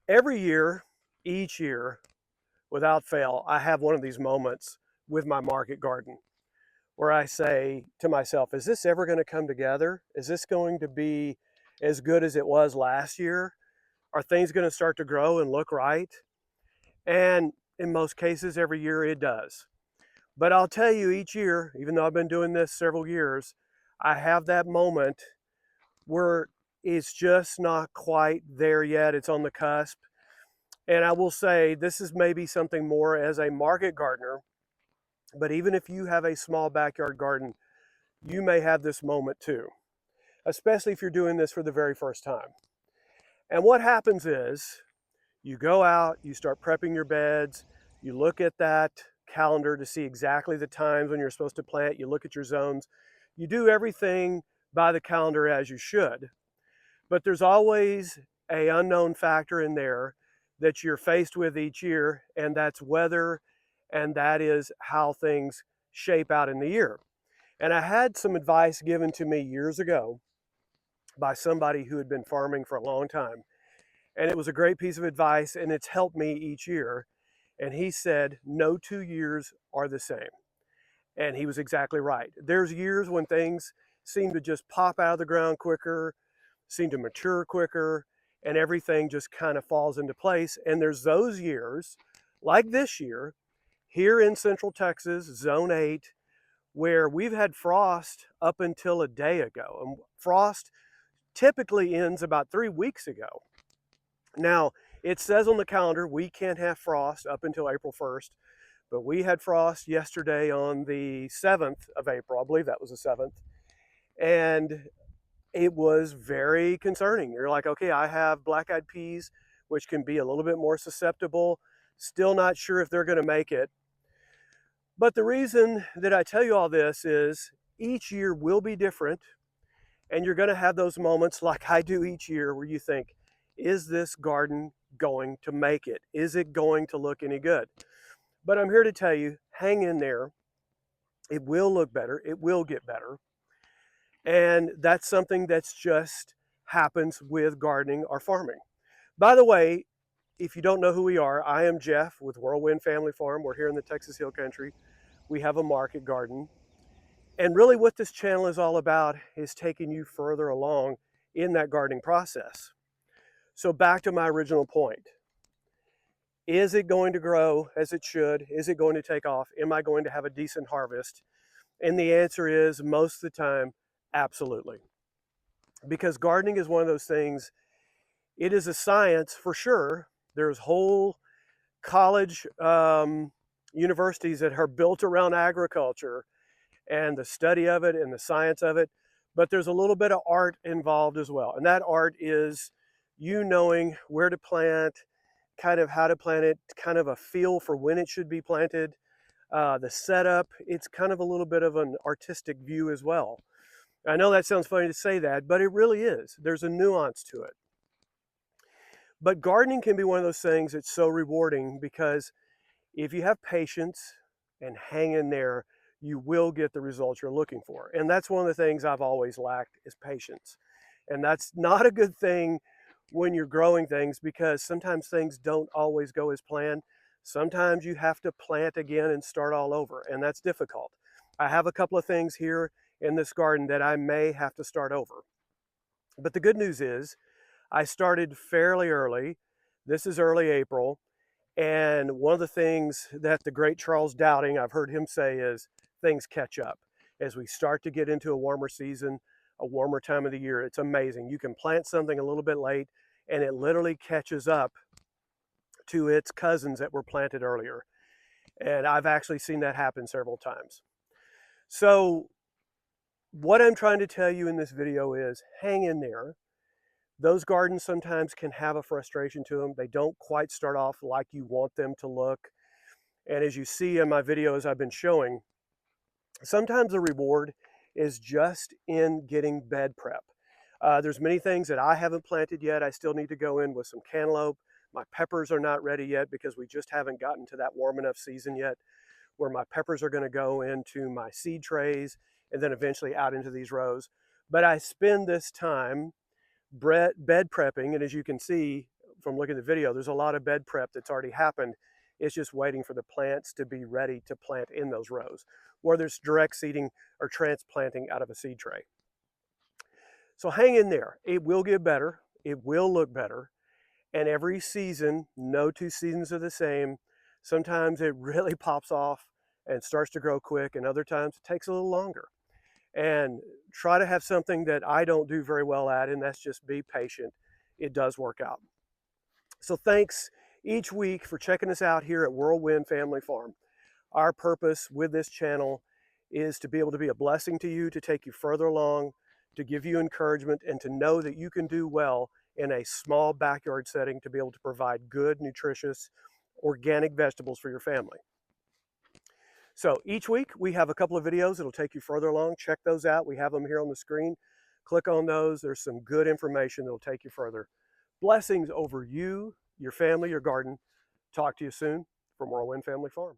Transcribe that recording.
Every year, each year, without fail, I have one of these moments with my market garden where I say to myself, is this ever going to come together? Is this going to be as good as it was last year? Are things going to start to grow and look right? And in most cases, every year it does. But I'll tell you, each year, even though I've been doing this several years, I have that moment where it's just not quite there yet. It's on the cusp. And I will say this is maybe something more as a market gardener, but even if you have a small backyard garden, you may have this moment too, especially if you're doing this for the very first time. And what happens is you go out, you start prepping your beds, you look at that calendar to see exactly the times when you're supposed to plant, you look at your zones, you do everything by the calendar as you should. But there's always a unknown factor in there that you're faced with each year, and that's weather, and that is how things shape out in the year. And I had some advice given to me years ago by somebody who had been farming for a long time. And it was a great piece of advice, and it's helped me each year. And he said, no 2 years are the same. And he was exactly right. There's years when things seem to just pop out of the ground quicker, seem to mature quicker, and everything just kind of falls into place. And there's those years, like this year, here in Central Texas, Zone 8, where we've had frost up until a day ago. And frost typically ends about 3 weeks ago. Now, it says on the calendar we can't have frost up until April 1st, but we had frost yesterday on the 7th of April. I believe that was the 7th. And it was very concerning. You're like, okay, I have black-eyed peas, which can be a little bit more susceptible. Still not sure if they're going to make it. But the reason that I tell you all this is each year will be different, and you're going to have those moments like I do each year where you think, is this garden going to make it? Is it going to look any good? But I'm here to tell you, hang in there. It will look better. It will get better. And that's something that's just happens with gardening or farming. By the way, if you don't know who we are, I am Jeff with Whirlwind Family Farm. We're here in the Texas Hill Country. We have a market garden. And really what this channel is all about is taking you further along in that gardening process. So back to my original point. Is it going to grow as it should? Is it going to take off? Am I going to have a decent harvest? And the answer is most of the time, absolutely. Because gardening is one of those things, it is a science for sure. There's whole college universities that are built around agriculture and the study of it and the science of it. But there's a little bit of art involved as well. And that art is you knowing where to plant, kind of how to plant it, kind of a feel for when it should be planted, the setup. It's kind of a little bit of an artistic view as well. I know that sounds funny to say that, but it really is. There's a nuance to it. But gardening can be one of those things that's so rewarding because if you have patience and hang in there, you will get the results you're looking for. And that's one of the things I've always lacked is patience. And that's not a good thing when you're growing things because sometimes things don't always go as planned. Sometimes you have to plant again and start all over, and that's difficult. I have a couple of things here in this garden that I may have to start over. But the good news is I started fairly early. This is early April. And one of the things that the great Charles Dowding, I've heard him say, is things catch up. As we start to get into a warmer season, a warmer time of the year, it's amazing. You can plant something a little bit late and it literally catches up to its cousins that were planted earlier. And I've actually seen that happen several times. So what I'm trying to tell you in this video is hang in there. Those gardens sometimes can have a frustration to them. They don't quite start off like you want them to look. And as you see in my videos I've been showing, sometimes the reward is just in getting bed prep. There's many things that I haven't planted yet. I still need to go in with some cantaloupe. My peppers are not ready yet because we just haven't gotten to that warm enough season yet where my peppers are going to go into my seed trays and then eventually out into these rows. But I spend this time bed prepping, and as you can see, from looking at the video, there's a lot of bed prep that's already happened. It's just waiting for the plants to be ready to plant in those rows, whether it's direct seeding or transplanting out of a seed tray. So hang in there. It will get better. It will look better. And every season, no 2 seasons are the same. Sometimes it really pops off and starts to grow quick, and other times it takes a little longer. And try to have something that I don't do very well at, and that's just be patient. It does work out. So thanks each week for checking us out here at Whirlwind Family Farm. Our purpose with this channel is to be able to be a blessing to you, to take you further along, to give you encouragement, and to know that you can do well in a small backyard setting to be able to provide good, nutritious, organic vegetables for your family. So each week we have a couple of videos that'll take you further along. Check those out. We have them here on the screen. Click on those. There's some good information that'll take you further. Blessings over you, your family, your garden. Talk to you soon from Whirlwind Family Farm.